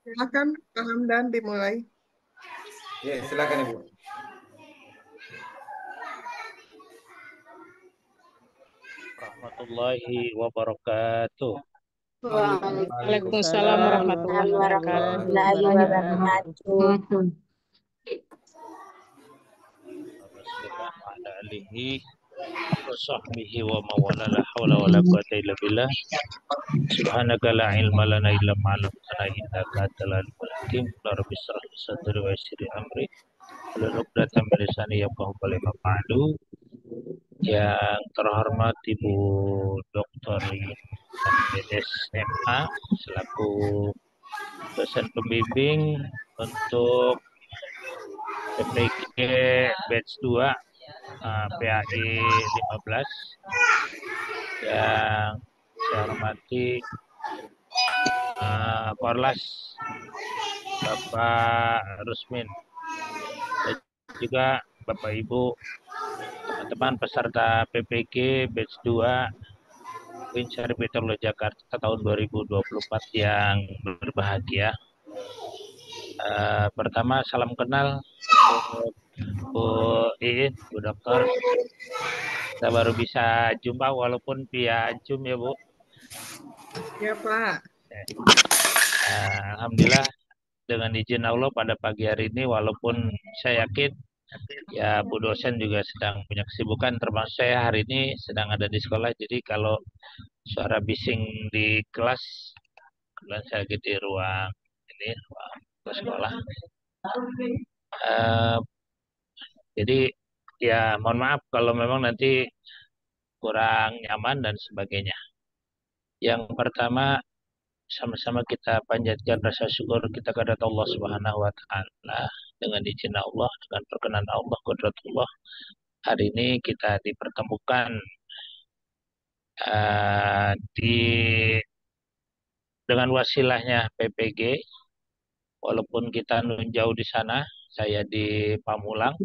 Silakan Pak Hamdan dimulai. Ya, silakan Ibu. Warahmatullahi wabarakatuh. Waalaikumsalam warahmatullahi wabarakatuh. warahmatullahi wabarakatuh. Bismillah wa ala alihi wa sahbihi wa mawala la hawla wa la quwata illa billah. Subhanaka la ilma lana illa ma 'allamtana innaka antal alimul hakim. Ya Rabbi shrah li sadri wa yassir li amri. Wahlul 'uqdatam min lisani yafqahu qawli ma ba'du. Yang terhormat Ibu Dr. MDS MA selaku dosen pembimbing untuk PPG batch 2 PAI 15 yang saya hormati Korlas Bapak Rusmin dan juga Bapak Ibu teman-teman peserta PPG batch 2 Wincari Meteorologi Jakarta tahun 2024 yang berbahagia. Pertama salam kenal Bu Iin, Bu Dokter. Kita baru bisa jumpa walaupun via Zoom ya Bu. Ya Pak. Alhamdulillah dengan izin Allah pada pagi hari ini walaupun saya yakin ya Bu dosen juga sedang punya kesibukan termasuk saya hari ini sedang ada di sekolah, jadi kalau suara bising di kelas kebetulan saya lagi di ruang ini ruang sekolah. Jadi ya mohon maaf kalau memang nanti kurang nyaman dan sebagainya. Yang pertama sama-sama kita panjatkan rasa syukur kita kepada Allah Subhanahu wa taala dengan izin Allah, dengan perkenan Allah, qudratullah. Hari ini kita dipertemukan di dengan wasilahnya PPG, walaupun kita jauh di sana, saya di Pamulang,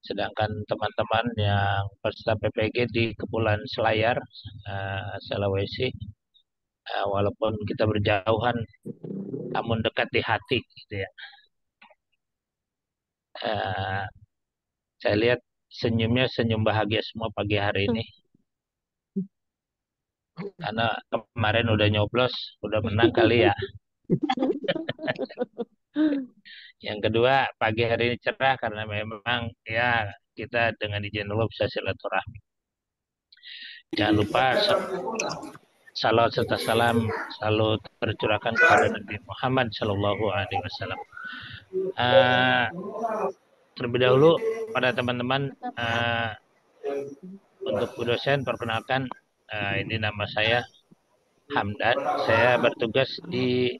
sedangkan teman-teman yang peserta PPG di Kepulauan Selayar, Sulawesi, walaupun kita berjauhan, namun dekat di hati, gitu ya. Saya lihat senyumnya senyum bahagia semua pagi hari ini. Karena kemarin udah nyoblos, udah menang kali ya. Yang kedua, pagi hari ini cerah karena memang ya kita dengan izin Allah bisa silaturahmi. Jangan lupa salawat serta salam selalu tercurahkan kepada Nabi Muhammad Shallallahu Alaihi Wasallam. Terlebih dahulu pada teman-teman untuk Bu dosen perkenalkan, ini nama saya Hamdan. Saya bertugas di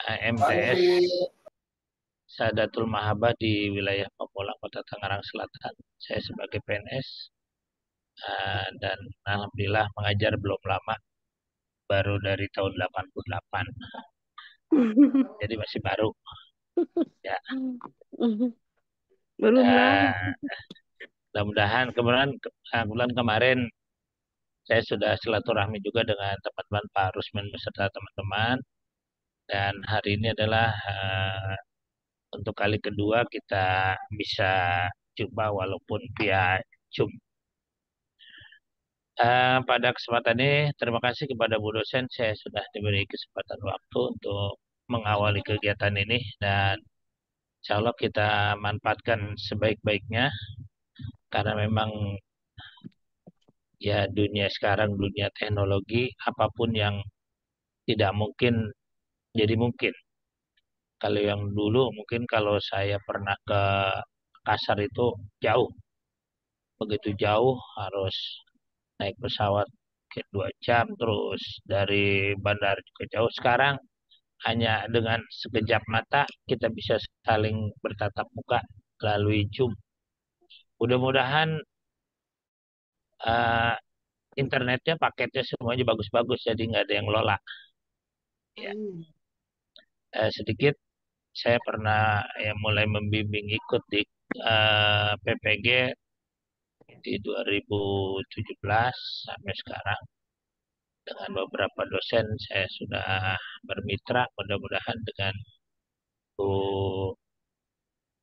MTS Sadatul Mahabah di wilayah Pamulang, Kota Tangerang Selatan. Saya sebagai PNS dan alhamdulillah mengajar belum lama, baru dari tahun 88. Jadi masih baru. Ya. Belum lama. Mudah-mudahan kemudian bulan kemarin saya sudah silaturahmi juga dengan teman-teman Pak Rusmin beserta teman-teman, dan hari ini adalah untuk kali kedua kita bisa jumpa walaupun via Zoom. Pada kesempatan ini terima kasih kepada Bu dosen, saya sudah diberi kesempatan waktu untuk mengawali kegiatan ini dan insya Allah kita manfaatkan sebaik-baiknya karena memang ya dunia sekarang, dunia teknologi, apapun yang tidak mungkin jadi mungkin. Kalau yang dulu mungkin kalau saya pernah ke Kasar itu jauh, begitu jauh harus naik pesawat ke 2 jam, terus dari bandara juga jauh. Sekarang hanya dengan sekejap mata kita bisa saling bertatap muka melalui Zoom. Mudah-mudahan internetnya paketnya semuanya bagus-bagus, jadi nggak ada yang lola. Ya. Sedikit saya pernah mulai membimbing ikut di PPG di 2017 sampai sekarang, dengan beberapa dosen saya sudah bermitra, mudah-mudahan dengan Bu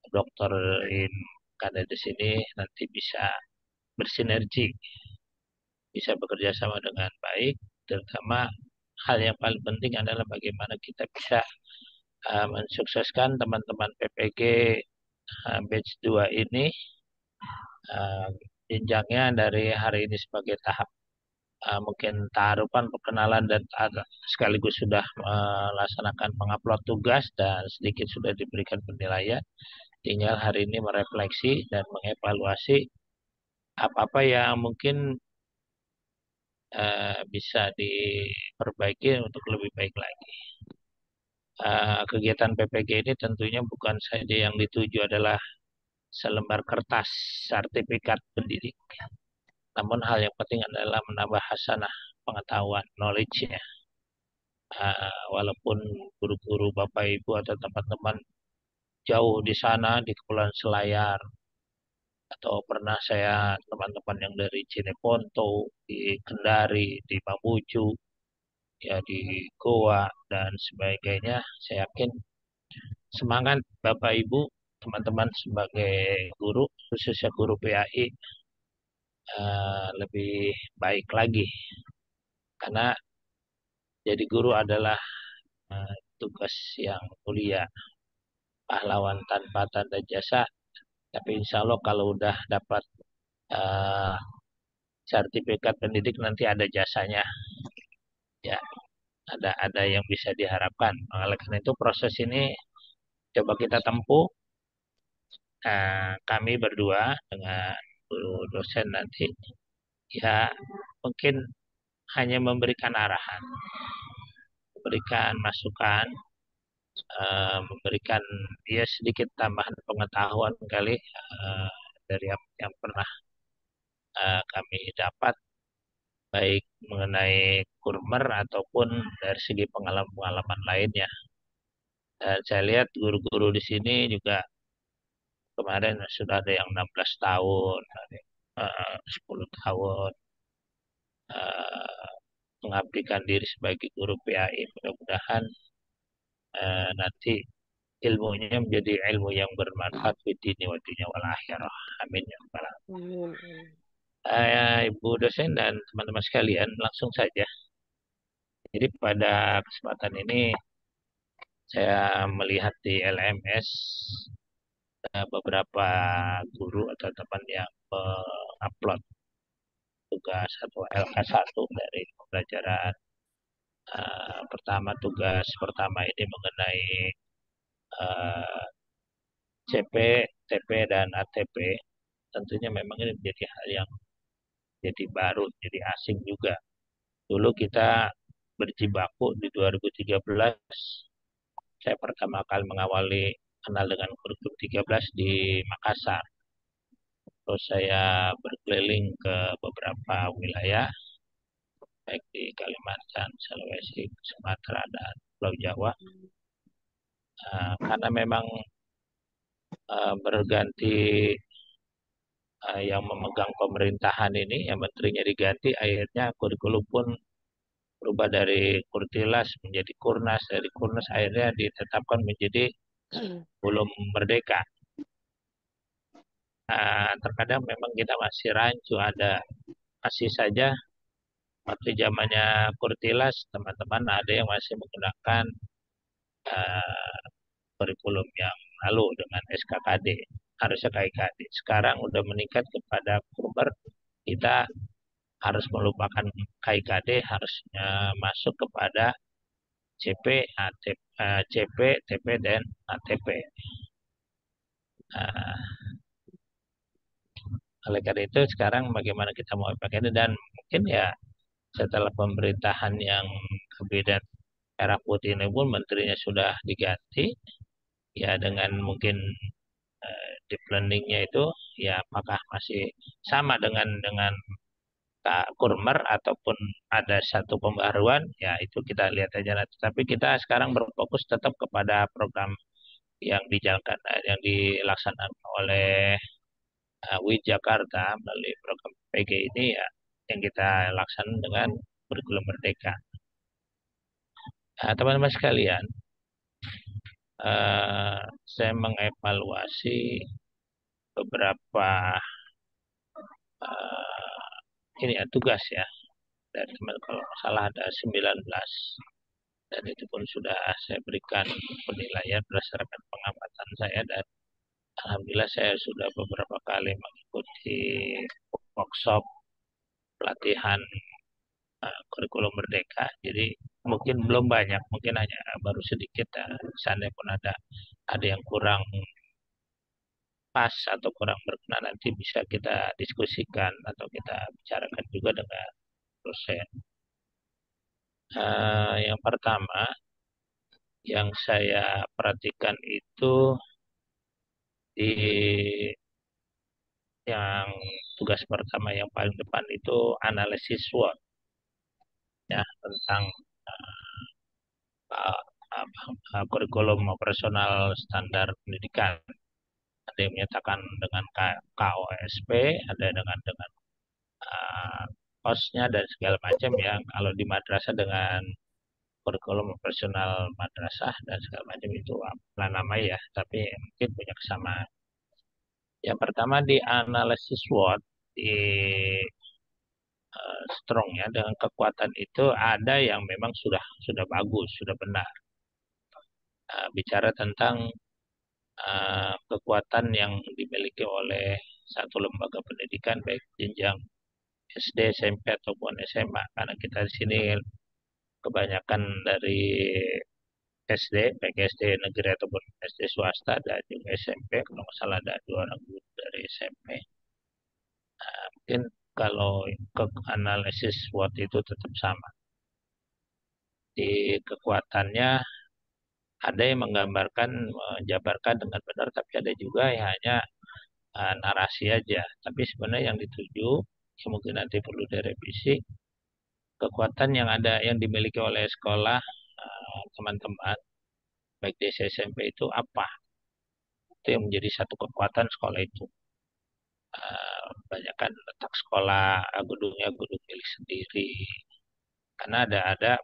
Dokter In karena di sini nanti bisa bersinergi, bisa bekerja sama dengan baik, terutama hal yang paling penting adalah bagaimana kita bisa mensukseskan teman-teman PPG batch 2 ini uh, jenjangnya dari hari ini sebagai tahap mungkin taharupan perkenalan dan sekaligus sudah melaksanakan pengupload tugas dan sedikit sudah diberikan penilaian. Tinggal hari ini merefleksi dan mengevaluasi apa-apa yang mungkin bisa diperbaiki untuk lebih baik lagi. Kegiatan PPG ini tentunya bukan saja yang dituju adalah selembar kertas sertifikat pendidik. Namun hal yang penting adalah menambah hasanah pengetahuan, knowledge-nya. Walaupun guru-guru Bapak Ibu atau teman-teman jauh di sana di Kepulauan Selayar, atau pernah saya teman-teman yang dari Cileponto, di Kendari, di Mamuju, ya di Goa dan sebagainya, saya yakin semangat Bapak Ibu, teman-teman sebagai guru, khususnya guru PAI, lebih baik lagi. Karena jadi guru adalah tugas yang mulia, pahlawan tanpa tanda jasa. Tapi insya Allah kalau udah dapat sertifikat pendidik nanti ada jasanya, ya ada yang bisa diharapkan. Oleh karena itu proses ini coba kita tempuh. Kami berdua dengan guru dosen nanti, ya mungkin hanya memberikan arahan, memberikan masukan, memberikan ya sedikit tambahan pengetahuan kali dari yang pernah kami dapat, baik mengenai kurmer ataupun dari segi pengalaman-pengalaman lainnya. Dan saya lihat guru-guru di sini juga kemarin sudah ada yang 16 tahun, ada yang, 10 tahun mengabdikan diri sebagai guru PAI. Mudah-mudahan nanti ilmunya menjadi ilmu yang bermanfaat di dunia wa dunia wal akhirah. Amin ya rabbal alamin. Ibu dosen dan teman-teman sekalian, langsung saja. Jadi pada kesempatan ini saya melihat di LMS beberapa guru atau teman yang mengupload tugas atau LK1 dari pembelajaran pertama. Tugas pertama ini mengenai CP, TP, dan ATP. Tentunya memang ini menjadi hal yang jadi baru, jadi asing juga. Dulu kita berjibaku di 2013, saya pertama kali mengawali kenal dengan kurikulum 13 di Makassar. Terus saya berkeliling ke beberapa wilayah, baik di Kalimantan, Sulawesi, Sumatera, dan Pulau Jawa. Karena memang berganti yang memegang pemerintahan ini, yang menterinya diganti, akhirnya kurikulum pun berubah dari Kurtilas menjadi Kurnas, dari Kurnas akhirnya ditetapkan menjadi belum merdeka. Terkadang memang kita masih rancu, masih saja waktu zamannya Kurtilas, teman-teman ada yang masih menggunakan kurikulum yang lalu dengan SKKD, harusnya KIKD. Sekarang udah meningkat kepada Kurmer, kita harus melupakan KIKD, harusnya masuk kepada CP, CP, TP, dan ATP. Oleh karena itu sekarang bagaimana kita mau pakai ini, dan mungkin ya setelah pemerintahan yang kabinet merah putih ini pun menterinya sudah diganti, ya dengan mungkin deep learningnya itu ya apakah masih sama dengan Kurmer ataupun ada satu pembaruan, ya itu kita lihat aja nanti. Tapi kita sekarang berfokus tetap kepada program yang dijalankan, yang dilaksanakan oleh WIN Jakarta melalui program PG ini, ya yang kita laksanakan dengan kurikulum merdeka. Nah, teman-teman sekalian, saya mengevaluasi beberapa ini ya tugas ya dari teman, kalau nggak salah ada 19, dan itu pun sudah saya berikan penilaian berdasarkan pengamatan saya, dan alhamdulillah saya sudah beberapa kali mengikuti workshop pelatihan kurikulum merdeka. Jadi mungkin belum banyak, mungkin hanya baru sedikit. Seandainya pun ada yang kurang pas atau kurang berkenan, nanti bisa kita diskusikan atau kita bicarakan juga dengan dosen. Yang pertama yang saya perhatikan itu di yang tugas pertama yang paling depan itu analisis SWOT ya, tentang kurikulum operasional standar pendidikan. Ada yang menyatakan dengan KOSP, ada dengan OS-nya dan segala macam ya. Kalau di madrasah dengan kurikulum operasional madrasah dan segala macam itu apa nama ya, tapi mungkin punya kesamaan. Yang pertama di analisis SWOT di strong ya, dengan kekuatan itu ada yang memang sudah bagus, sudah benar. Bicara tentang kekuatan yang dimiliki oleh satu lembaga pendidikan baik jenjang SD, SMP ataupun SMA, karena kita di sini kebanyakan dari SD, baik SD negeri ataupun SD swasta, dan juga SMP, kalau nggak salah ada 2 orang guru dari SMP. Mungkin kalau ke analisis SWOT itu tetap sama. Di kekuatannya ada yang menggambarkan, menjabarkan dengan benar, tapi ada juga yang hanya narasi aja. Tapi sebenarnya yang dituju, yang mungkin nanti perlu direvisi, kekuatan yang ada yang dimiliki oleh sekolah teman-teman baik di SMP itu apa? Itu yang menjadi satu kekuatan sekolah itu. Banyak kan letak sekolah, gedungnya gedung milik sendiri. Karena ada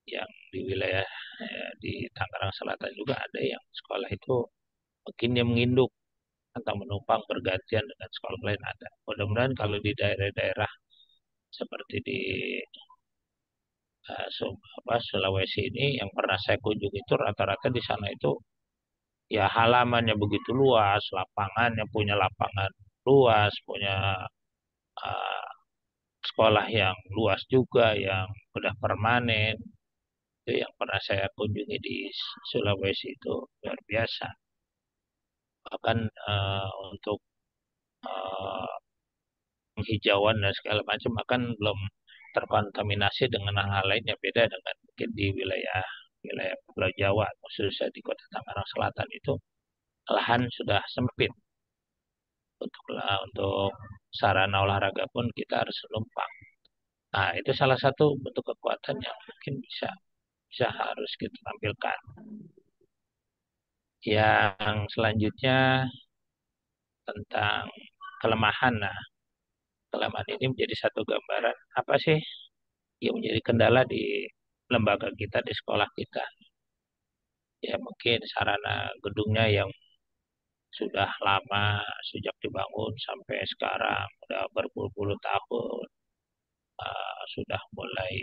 yang di wilayah di Tangerang Selatan juga ada yang sekolah itu mungkin yang menginduk atau menumpang bergantian dengan sekolah lain ada. Mudah-mudahan kalau di daerah-daerah seperti di Sulawesi ini yang pernah saya kunjungi itu rata-rata di sana itu ya halamannya begitu luas, lapangannya punya lapangan luas, punya uh, sekolah yang luas juga, yang udah permanen. Itu yang pernah saya kunjungi di Sulawesi itu luar biasa. Bahkan untuk uh, penghijauan dan segala macam akan belum terkontaminasi dengan hal-hal lain yang beda dengan mungkin di wilayah Pulau Jawa, khususnya di Kota Tangerang Selatan itu lahan sudah sempit. Untuk sarana olahraga pun kita harus numpang. Nah, itu salah satu bentuk kekuatan yang mungkin bisa harus kita tampilkan. Yang selanjutnya tentang kelemahan. Nah, kelemahan ini menjadi satu gambaran apa sih yang menjadi kendala di lembaga kita, di sekolah kita. Ya mungkin sarana gedungnya yang sudah lama, sejak dibangun sampai sekarang, sudah berpuluh-puluh tahun, sudah mulai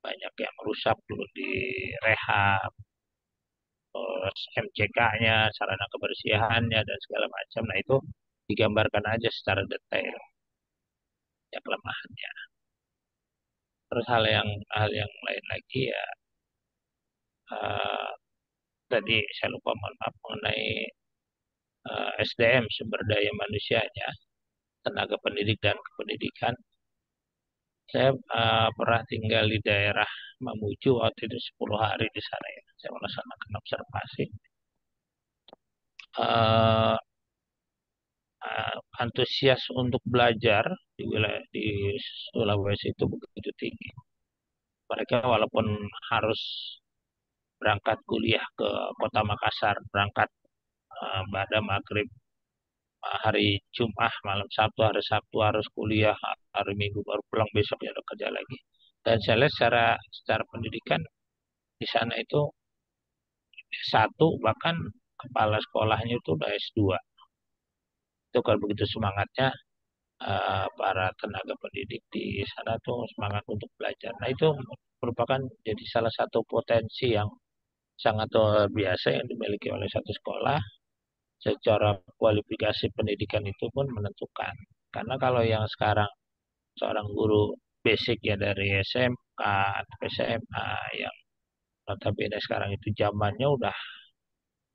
banyak yang rusak, perlu direhab, terus MCK-nya, sarana kebersihannya, dan segala macam. Nah itu digambarkan aja secara detail, ya kelemahannya. Terus hal yang lain lagi ya, tadi saya lupa, mohon maaf, mengenai SDM, sumber daya manusianya, tenaga pendidik dan kependidikan. Saya pernah tinggal di daerah Mamuju waktu itu 10 hari di sana ya. Saya melaksanakan observasi. Antusias untuk belajar di wilayah di Sulawesi itu begitu tinggi. Mereka walaupun harus berangkat kuliah ke Kota Makassar, berangkat pada maghrib hari Jumat, malam Sabtu, hari Sabtu harus kuliah, hari Minggu baru pulang, besok ya udah kerja lagi. Dan saya lihat secara pendidikan di sana itu satu, bahkan kepala sekolahnya itu udah S2. Itu kalau begitu semangatnya para tenaga pendidik di sana tuh semangat untuk belajar. Nah itu merupakan jadi salah satu potensi yang sangat luar biasa yang dimiliki oleh satu sekolah. Secara kualifikasi pendidikan itu pun menentukan. Karena kalau yang sekarang seorang guru basic ya dari SMK atau SMA yang notabene sekarang itu zamannya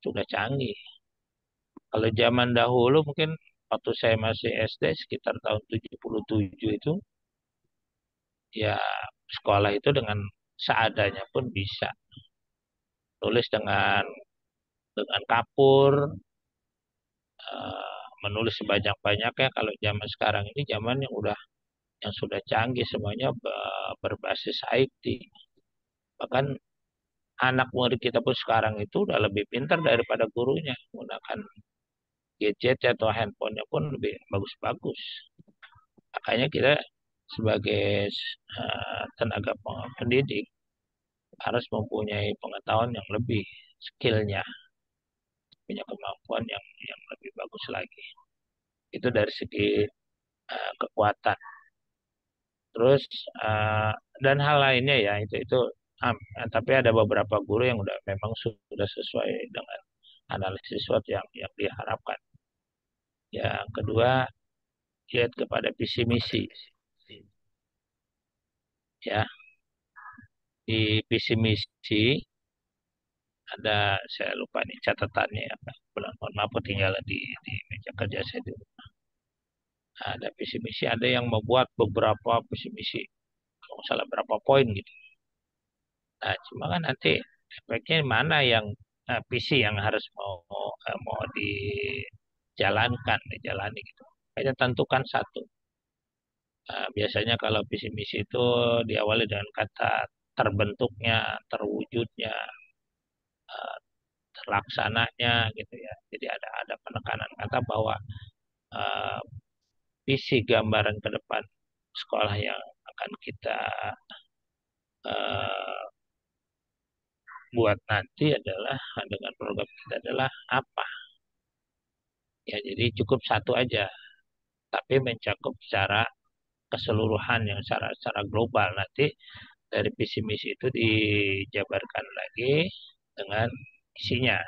sudah canggih. Kalau zaman dahulu mungkin waktu saya masih SD sekitar tahun 77 itu ya sekolah itu dengan seadanya pun bisa tulis dengan kapur, menulis sebanyak-banyaknya. Kalau zaman sekarang ini zaman yang sudah canggih, semuanya berbasis IT. Bahkan anak murid kita pun sekarang itu udah lebih pintar daripada gurunya, menggunakan gadget atau handphonenya pun lebih bagus-bagus. Makanya kita sebagai tenaga pendidik harus mempunyai pengetahuan yang lebih, skillnya, punya kemampuan yang lebih bagus lagi. Itu dari segi kekuatan. Terus dan hal lainnya ya tapi ada beberapa guru yang memang sudah sesuai dengan analisis SWOT yang diharapkan. Yang kedua, lihat kepada visi misi. Ya, di visi misi ada, saya lupa nih catatannya ya, mohon maaf ketinggalan di meja kerja saya dulu. Ada visi misi, ada yang membuat beberapa visi misi, kalau nggak salah berapa poin gitu. Nah, cuma kan nanti efeknya mana yang visi yang harus mau dijalani gitu. Kita tentukan satu. Biasanya kalau visi misi itu diawali dengan kata terbentuknya, terwujudnya, eh, terlaksananya gitu ya. Jadi ada penekanan kata bahwa eh, visi gambaran ke depan sekolah yang akan kita eh, buat nanti adalah dengan program kita adalah apa. Ya, jadi cukup satu aja, tapi mencakup secara keseluruhan yang secara global. Nanti dari visi misi itu dijabarkan lagi dengan isinya.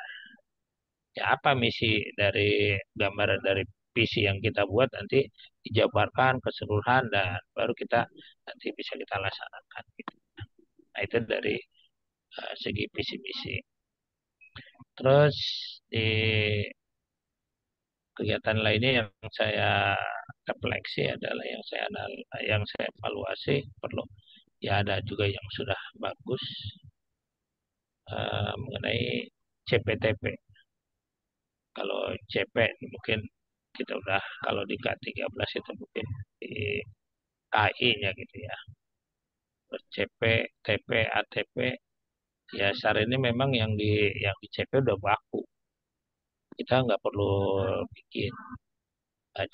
Ya, apa misi dari gambaran dari visi yang kita buat nanti dijabarkan keseluruhan dan baru kita nanti bisa kita laksanakan. Gitu. Nah, itu dari segi visi misi. Terus di kegiatan lainnya yang saya refleksi adalah yang saya evaluasi perlu ya ada juga yang sudah bagus mengenai CPTP. Kalau CP mungkin kita udah kalau di K13 itu mungkin di KI-nya gitu ya. Terus CP, TP, ATP ya saat ini memang yang di CP udah baku. Kita nggak perlu bikin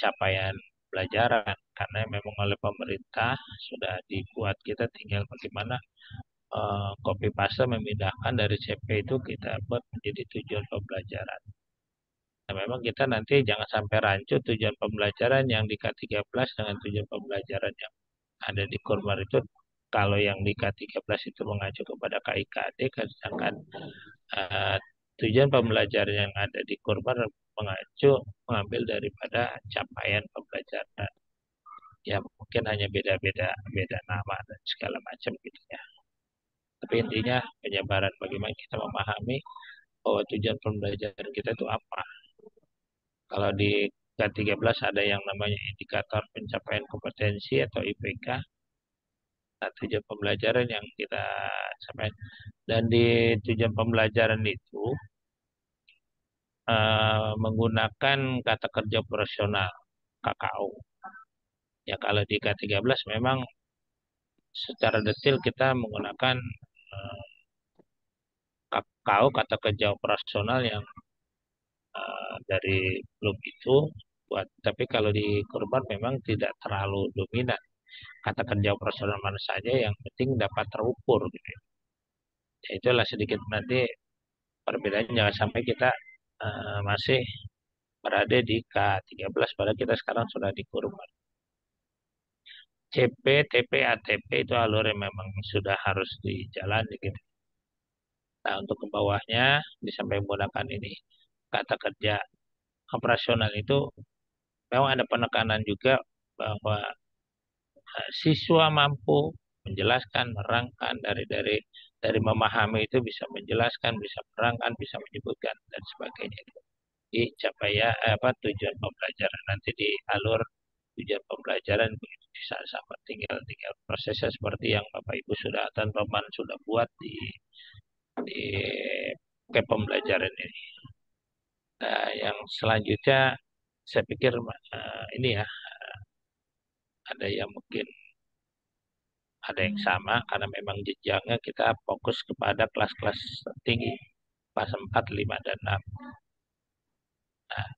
capaian pelajaran karena memang oleh pemerintah sudah dibuat, kita tinggal bagaimana copy paste memindahkan dari CP itu kita buat menjadi tujuan pembelajaran. Nah, memang kita nanti jangan sampai rancu tujuan pembelajaran yang di K13 dengan tujuan pembelajaran yang ada di Kurmar itu. Kalau yang di K13 itu mengacu kepada KIKD, sedangkan uh, tujuan pembelajaran yang ada di Kurmar mengambil daripada capaian pembelajaran. Ya mungkin hanya beda nama dan segala macam gitu ya. Tapi intinya penyebaran bagaimana kita memahami bahwa tujuan pembelajaran kita itu apa. Kalau di K13 ada yang namanya indikator pencapaian kompetensi atau IPK. Nah, tujuan pembelajaran yang kita sampaikan. Dan di tujuan pembelajaran itu menggunakan kata kerja operasional KKO. Ya kalau di K13 memang secara detail kita menggunakan KKO kata kerja operasional yang dari blog itu buat. Tapi kalau di kurban memang tidak terlalu dominan. Kata kerja operasional mana saja yang penting dapat terukur gitu. Ya, itulah sedikit nanti perbedaannya, jangan sampai kita masih berada di K13 padahal kita sekarang sudah di kurban. CP, TP, ATP itu alur yang memang sudah harus dijalani gitu. Nah, untuk ke bawahnya disampaikan menggunakan ini kata kerja operasional itu memang ada penekanan juga bahwa siswa mampu menjelaskan, merangkan dari memahami itu bisa menjelaskan, bisa merangkan, bisa menyebutkan dan sebagainya. Di capaian tujuan pembelajaran nanti di alur tujuan pembelajaran begitu bisa sama tinggal prosesnya seperti yang Bapak Ibu sudah dan teman sudah buat di ke pembelajaran ini. Nah, yang selanjutnya saya pikir ini ya ada yang mungkin ada yang sama karena memang jenjangnya kita fokus kepada kelas-kelas tinggi kelas 4, 5, dan 6. Nah,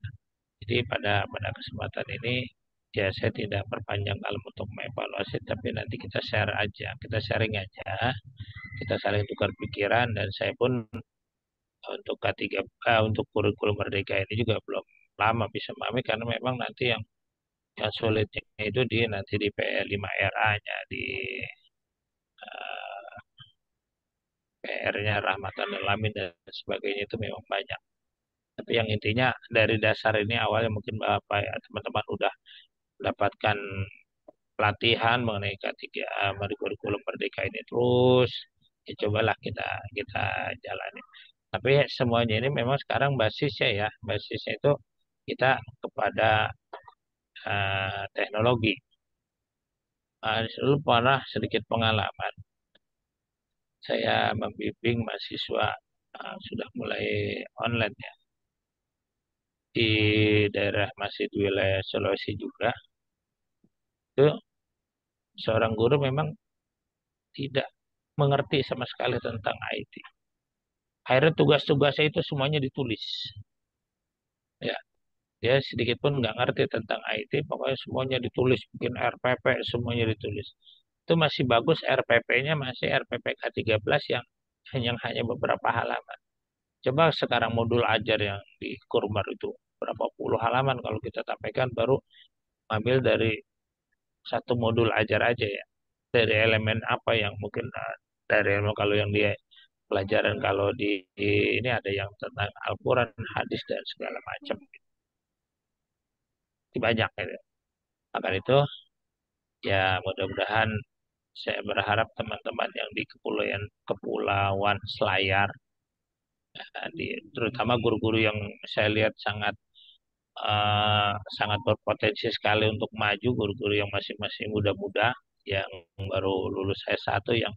jadi pada kesempatan ini ya saya tidak perpanjang dalam untuk mengevaluasi tapi nanti kita share aja, kita sharing aja, kita saling tukar pikiran dan saya pun untuk K3 untuk kurikulum Merdeka ini juga belum lama bisa memahami karena memang nanti yang sulitnya itu nanti di P5RA-nya di PR-nya rahmatan alamin dan sebagainya itu memang banyak. Tapi yang intinya dari dasar ini awalnya mungkin Bapak ya, teman-teman udah mendapatkan pelatihan mengenai K3 kurikulum Merdeka ini terus ya cobalah kita jalani. Tapi semuanya ini memang sekarang basisnya itu kita kepada teknologi. Dulu pernah sedikit pengalaman. Saya membimbing mahasiswa sudah mulai online ya. Di daerah masih di wilayah Sulawesi juga. Itu seorang guru memang tidak mengerti sama sekali tentang IT. Akhirnya tugas-tugasnya itu semuanya ditulis. Ya, dia sedikit pun nggak ngerti tentang IT, pokoknya semuanya ditulis, bikin RPP semuanya ditulis. Itu masih bagus RPP-nya masih RPP K13 yang hanya beberapa halaman. Coba sekarang modul ajar yang di Kurmar itu berapa puluh halaman kalau kita sampaikan baru ambil dari satu modul ajar aja ya. Dari elemen apa yang mungkin dari ilmu kalau yang dia pelajaran kalau ini ada yang tentang Al-Quran, hadis dan segala macam. Banyak gitu. Maka itu ya mudah-mudahan saya berharap teman-teman yang di Kepulauan Selayar, terutama guru-guru yang saya lihat sangat berpotensi sekali untuk maju, guru-guru yang masih muda-muda, yang baru lulus S1, yang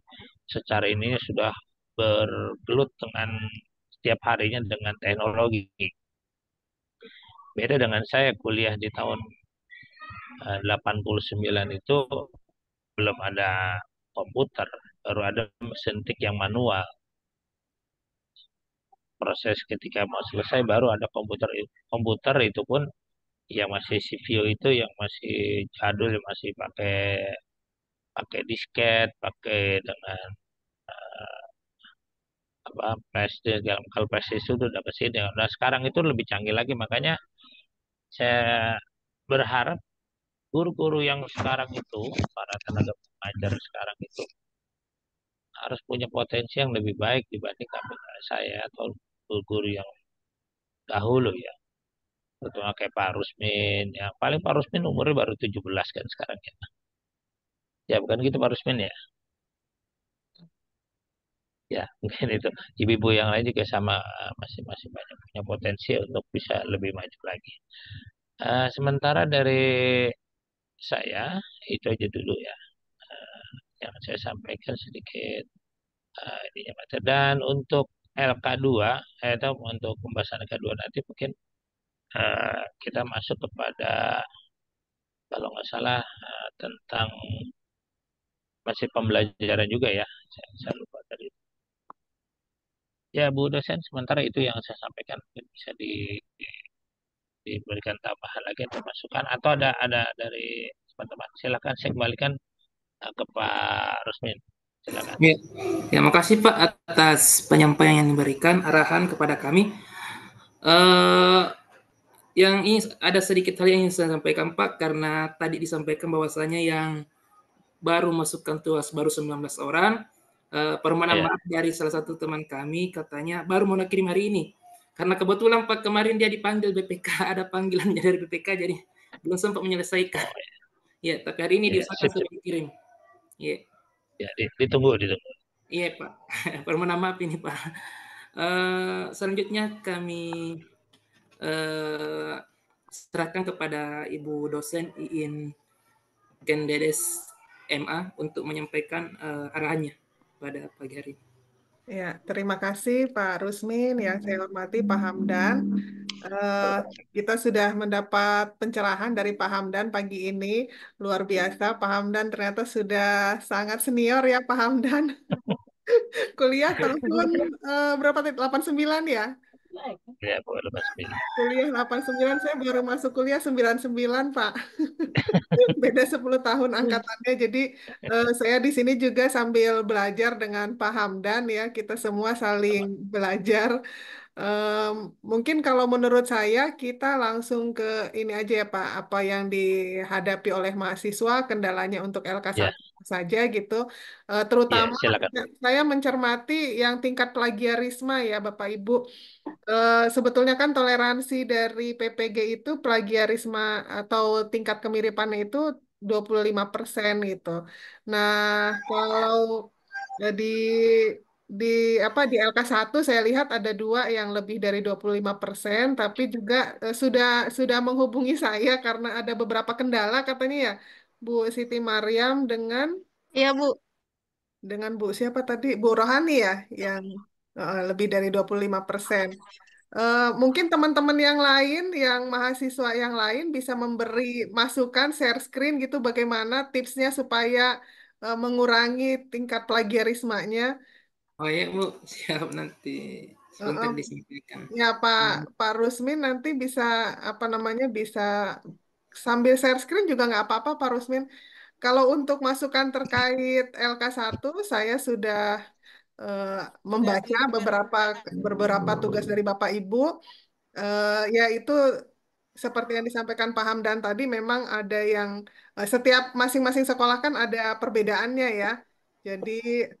secara ini sudah bergelut dengan setiap harinya dengan teknologi. Beda dengan saya kuliah di tahun 89 itu belum ada komputer, baru ada mesin tik yang manual. Proses ketika mau selesai baru ada komputer itu pun yang masih CPU itu yang masih jadul, masih pakai pakai disket, pakai dengan flash disk. Kalau flash disk itu udah ke sini. Nah sekarang itu lebih canggih lagi, makanya saya berharap guru-guru yang sekarang itu, para tenaga pengajar sekarang itu harus punya potensi yang lebih baik dibandingkan dengan saya atau guru-guru yang dahulu ya. Terutama kayak Pak Rusmin, ya paling Pak Rusmin umurnya baru 17 kan sekarang ya. Ya bukan gitu Pak Rusmin ya. Ya mungkin itu. Ibu-ibu yang lain juga sama masih banyak punya potensi untuk bisa lebih maju lagi. Sementara dari saya itu aja dulu ya. Yang saya sampaikan sedikit ininya materi. Dan untuk LK2 atau untuk pembahasan LK2 nanti mungkin kita masuk kepada kalau nggak salah tentang masih pembelajaran juga ya. Saya lupa tadi. Ya Bu dosen, sementara itu yang saya sampaikan mungkin bisa diberikan tambahan lagi atau masukan atau ada dari teman-teman. Silakan saya kembalikan ke Pak Rusmin. Silakan. Ya, ya, makasih Pak atas penyampaian yang diberikan arahan kepada kami. Eh, yang ini ada sedikit hal yang ingin saya sampaikan Pak, karena tadi disampaikan bahwasanya yang baru masukkan tuas baru 19 orang. Permohonan Ya, maaf dari salah satu teman kami, katanya baru mau kirim hari ini. Karena kebetulan Pak kemarin dia dipanggil BPK, ada panggilannya dari BPK, jadi belum sempat menyelesaikan. oh, Ya, tapi hari ini ya, diusahakan sip, sip. sudah dikirim. Ya, Ya, ditunggu. iya Pak. Permohonan maaf ini Pak. Selanjutnya kami serahkan kepada Ibu dosen Iin Gendedes MA untuk menyampaikan arahannya pada pagi hari ini. Ya, terima kasih Pak Rusmin yang saya hormati Pak Hamdan. Eh, kita sudah mendapat pencerahan dari Pak Hamdan pagi ini. Luar biasa, Pak Hamdan ternyata sudah sangat senior ya Pak Hamdan. Kuliah tahun berapa tadi? 89 ya? Ya, boleh Mas Billy. Kuliah 89, saya baru masuk kuliah 99 Pak. Beda 10 tahun angkatannya. Jadi saya di sini juga sambil belajar dengan Pak Hamdan ya. Kita semua saling belajar. Em, Mungkin kalau menurut saya kita langsung ke ini aja ya Pak, apa yang dihadapi oleh mahasiswa, kendalanya untuk Ya, LK1 saja gitu. ya, Terutama silakan. saya mencermati yang tingkat plagiarisme ya Bapak Ibu. Sebetulnya kan toleransi dari PPG itu plagiarisme atau tingkat kemiripannya itu 25% gitu. Nah, kalau di di di LK1 saya lihat ada dua yang lebih dari 25%, tapi juga sudah menghubungi saya karena ada beberapa kendala katanya ya, Bu Siti Mariam Iya, Bu. dengan Bu siapa tadi? Bu Rohani ya yang lebih dari 25%. Mungkin teman-teman yang lain, yang mahasiswa yang lain bisa memberi masukan, share screen gitu, bagaimana tipsnya supaya mengurangi tingkat plagiarismenya. Oh ya Bu, siap nanti Eh, sebentar eh, disampaikan. ya Pak Rusmin nanti bisa apa namanya bisa sambil share screen juga nggak apa-apa Pak Rusmin. Kalau untuk masukan terkait LK1, saya sudah eh, membaca beberapa tugas dari Bapak Ibu. Ya itu seperti yang disampaikan Pak Hamdan tadi memang ada yang setiap masing-masing sekolah kan ada perbedaannya ya. Jadi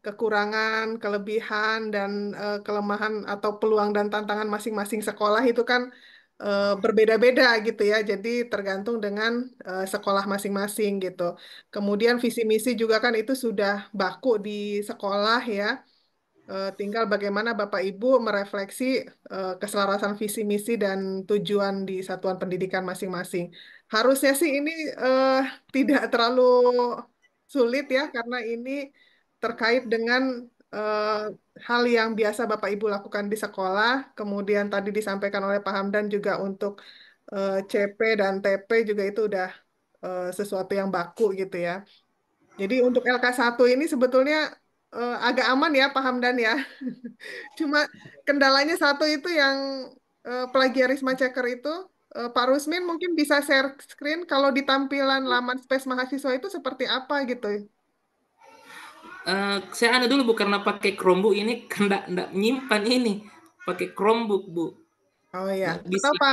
kekurangan, kelebihan dan kelemahan atau peluang dan tantangan masing-masing sekolah itu kan berbeda-beda gitu ya. Jadi tergantung dengan sekolah masing-masing gitu. Kemudian visi misi juga kan itu sudah baku di sekolah ya. Tinggal bagaimana Bapak Ibu merefleksi keselarasan visi misi dan tujuan di satuan pendidikan masing-masing. Harusnya sih ini eh, tidak terlalu sulit ya karena ini terkait dengan eh, hal yang biasa Bapak Ibu lakukan di sekolah. Kemudian tadi disampaikan oleh Pak Hamdan juga untuk CP dan TP juga itu udah sesuatu yang baku gitu ya. Jadi untuk LK1 ini sebetulnya agak aman ya Pak Hamdan ya. Cuma kendalanya satu itu yang plagiarisme checker itu. Pak Rusmin mungkin bisa share screen kalau di tampilan laman space mahasiswa itu seperti apa gitu. Saya anu dulu Bu, karena pakai Chromebook ini kan enggak nyimpan ini. Pakai Chromebook Bu. Oh ya, Bisa atau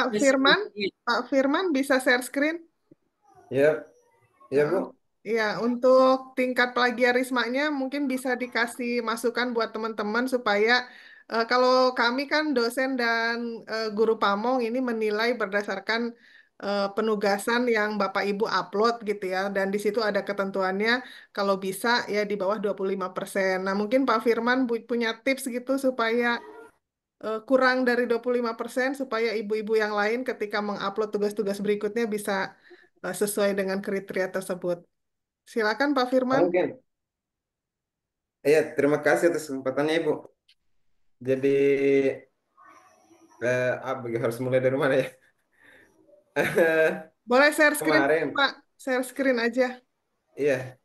iya. Pak Firman bisa share screen. Ya, ya Heeh. Bu. Iya, untuk tingkat plagiarismenya mungkin bisa dikasih masukan buat teman-teman supaya kalau kami kan dosen dan guru pamong ini menilai berdasarkan penugasan yang Bapak Ibu upload gitu ya, dan di situ ada ketentuannya kalau bisa ya di bawah 25%. Nah, mungkin Pak Firman punya tips gitu supaya kurang dari 25% supaya ibu-ibu yang lain ketika mengupload tugas-tugas berikutnya bisa sesuai dengan kriteria tersebut. Silakan Pak Oh, Firman. mungkin. Iya, terima kasih atas kesempatannya Ibu. Jadi, harus mulai dari mana ya? Boleh share screen, Kemarin, Pak. Share screen aja. iya,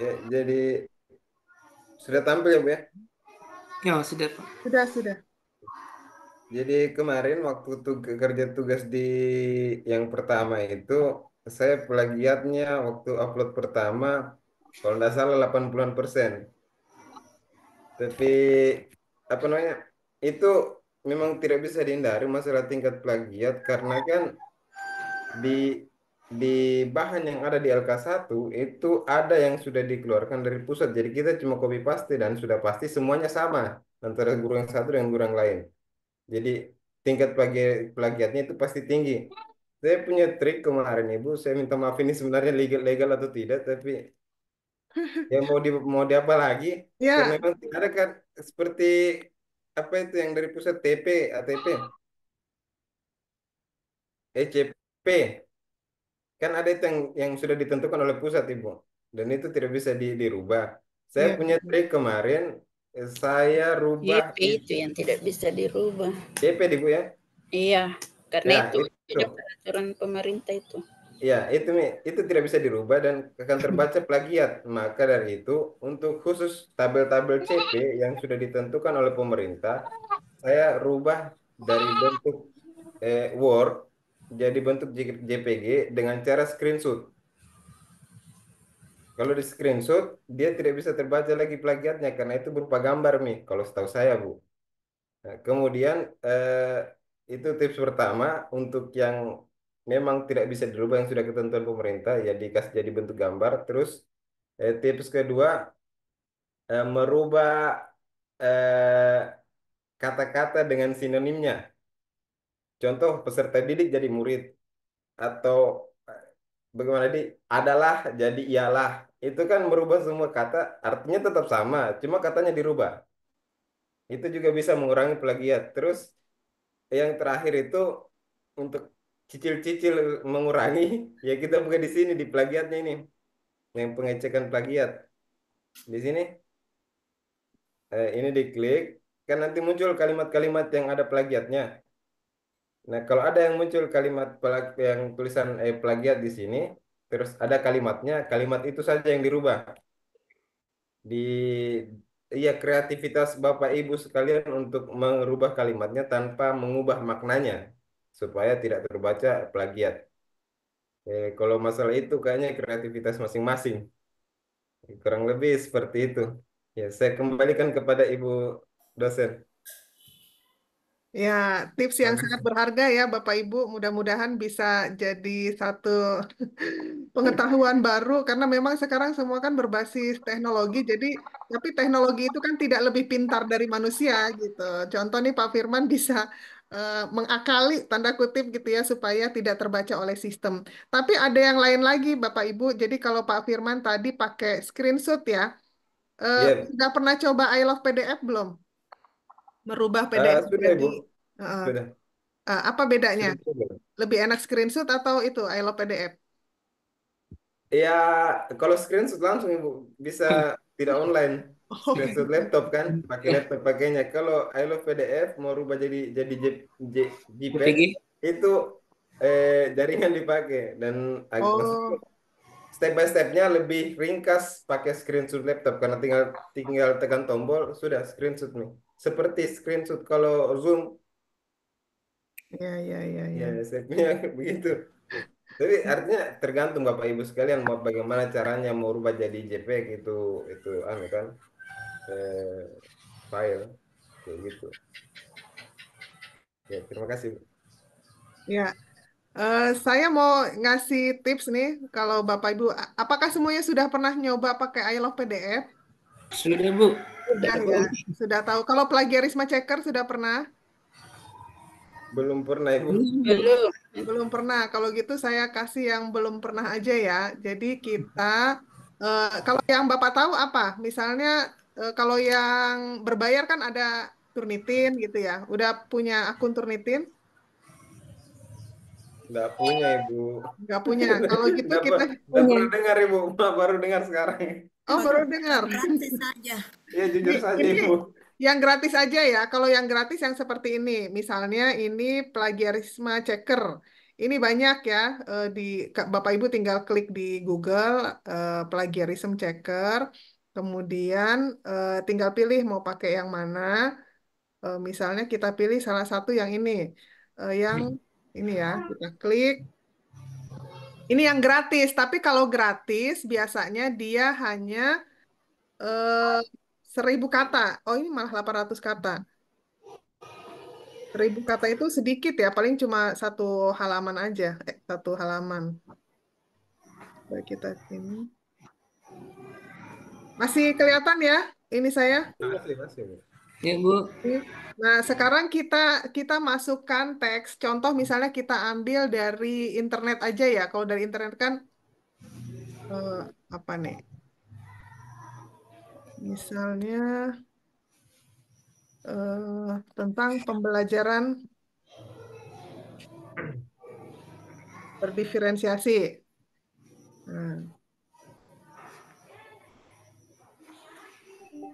ya, jadi sudah tampil ya Bu ya. Ya, sudah Pak. Sudah, sudah. Jadi kemarin waktu kerja tugas di yang pertama itu, saya plagiatnya waktu upload pertama, kalau nggak salah 80-an%. Tapi apa namanya, itu memang tidak bisa dihindari masalah tingkat plagiat karena kan di di bahan yang ada di LK1 itu ada yang sudah dikeluarkan dari pusat. Jadi kita cuma copy paste dan sudah pasti semuanya sama antara guru yang satu dengan guru yang lain. Jadi tingkat plagiatnya itu pasti tinggi. Saya punya trik kemarin Ibu, saya minta maaf ini sebenarnya legal legal atau tidak, tapi ya mau di apa lagi? Kan Ya, memang ada kan seperti apa itu yang dari pusat TP, ATP, ECP. Kan ada itu yang sudah ditentukan oleh pusat, Ibu. Dan itu tidak bisa dirubah. Saya ya. punya trik kemarin, saya rubah YP itu yang tidak bisa dirubah. DP, Ibu ya. Iya, karena Ya, itu itu. ada peraturan pemerintah itu. Ya, itu Mi. Itu tidak bisa dirubah dan akan terbaca plagiat. Maka dari itu, untuk khusus tabel-tabel CP yang sudah ditentukan oleh pemerintah, saya rubah dari bentuk Word jadi bentuk JPG dengan cara screenshot. Kalau di screenshot, dia tidak bisa terbaca lagi plagiatnya karena itu berupa gambar, Mi. Kalau setahu saya, Bu. Nah, kemudian itu tips pertama untuk yang memang tidak bisa dirubah yang sudah ketentuan pemerintah, ya dikasih jadi bentuk gambar. Terus tips kedua, merubah eh, kata-kata dengan sinonimnya. Contoh peserta didik jadi murid atau eh, bagaimana di adalah jadi ialah. Itu kan merubah semua kata, artinya tetap sama, cuma katanya dirubah. Itu juga bisa mengurangi plagiat. Terus yang terakhir itu untuk cicil-cicil mengurangi, ya kita buka di sini di plagiatnya ini, yang pengecekan plagiat. Di sini ini diklik, kan nanti muncul kalimat-kalimat yang ada plagiatnya. Nah, kalau ada yang muncul kalimat yang tulisan plagiat di sini, terus ada kalimatnya, kalimat itu saja yang dirubah. Di Iya, kreativitas Bapak Ibu sekalian untuk merubah kalimatnya tanpa mengubah maknanya supaya tidak terbaca plagiat. Kalau masalah itu kayaknya kreativitas masing-masing. Kurang lebih seperti itu. Ya, saya kembalikan kepada Ibu dosen. Ya, tips yang sangat Makasih. berharga ya Bapak Ibu. Mudah-mudahan bisa jadi satu pengetahuan baru karena memang sekarang semua kan berbasis teknologi. Jadi, tapi teknologi itu kan tidak lebih pintar dari manusia gitu. Contoh nih Pak Firman bisa mengakali tanda kutip gitu ya supaya tidak terbaca oleh sistem. Tapi ada yang lain lagi Bapak Ibu. Jadi kalau Pak Firman tadi pakai screenshot ya, Ya, sudah pernah coba I Love PDF belum? Merubah PDF sudah jadi Ibu, eh, sudah. apa bedanya? Sudah coba. Lebih enak screenshot atau itu I Love PDF? Ya, kalau screenshot langsung Ibu bisa tidak online. Oh Screenshot gitu. laptop kan, pakai laptop pakainya. Kalau I love PDF mau rubah jadi JPEG JPG. itu jaringan dipakai dan maksudnya Oh, step by stepnya lebih ringkas pakai screenshot laptop karena tinggal tinggal tekan tombol sudah screenshot nih. Seperti screenshot kalau Zoom ya, ya, ya, ya ya. stepnya begitu. Tapi artinya tergantung Bapak Ibu sekalian mau bagaimana caranya mau rubah jadi JPEG itu anu kan eh, file kayak gitu. Ya, terima kasih. Bu. Ya, saya mau ngasih tips nih, kalau Bapak Ibu, apakah semuanya sudah pernah nyoba pakai I Love PDF? Sudah, Bu. Sudah ya, sudah tahu. Kalau plagiarisme checker sudah pernah? Belum pernah Ibu. Belum, Bu. Belum. Belum pernah. Kalau gitu saya kasih yang belum pernah aja ya. Jadi kita, kalau yang Bapak tahu apa? Misalnya kalau yang berbayar kan ada Turnitin gitu ya. Udah punya akun Turnitin? Nggak punya Ibu. Nggak punya. Kalau gitu Nggak, kita, nggak Punya. pernah dengar Ibu. Baru dengar sekarang. oh baru dengar. Gratis saja. Ya Ini, jujur saja ini Ibu. yang gratis aja ya. Kalau yang gratis yang seperti ini, misalnya ini plagiarisme checker. Ini banyak ya. Di Bapak Ibu tinggal klik di Google plagiarism checker. Kemudian tinggal pilih mau pakai yang mana. Misalnya kita pilih salah satu yang ini. Yang ini ya, kita klik. Ini yang gratis, tapi kalau gratis biasanya dia hanya eh, 1.000 kata. Oh, ini malah 800 kata. 1.000 kata itu sedikit ya, paling cuma satu halaman aja. Satu halaman. Coba kita ini. Masih kelihatan ya? Ini saya. Masih, masih. Bu. Ya, Bu. Nah, sekarang kita kita masukkan teks. Contoh misalnya kita ambil dari internet aja ya. Kalau dari internet kan eh, apa nih? Misalnya tentang pembelajaran berdiferensiasi. Nah,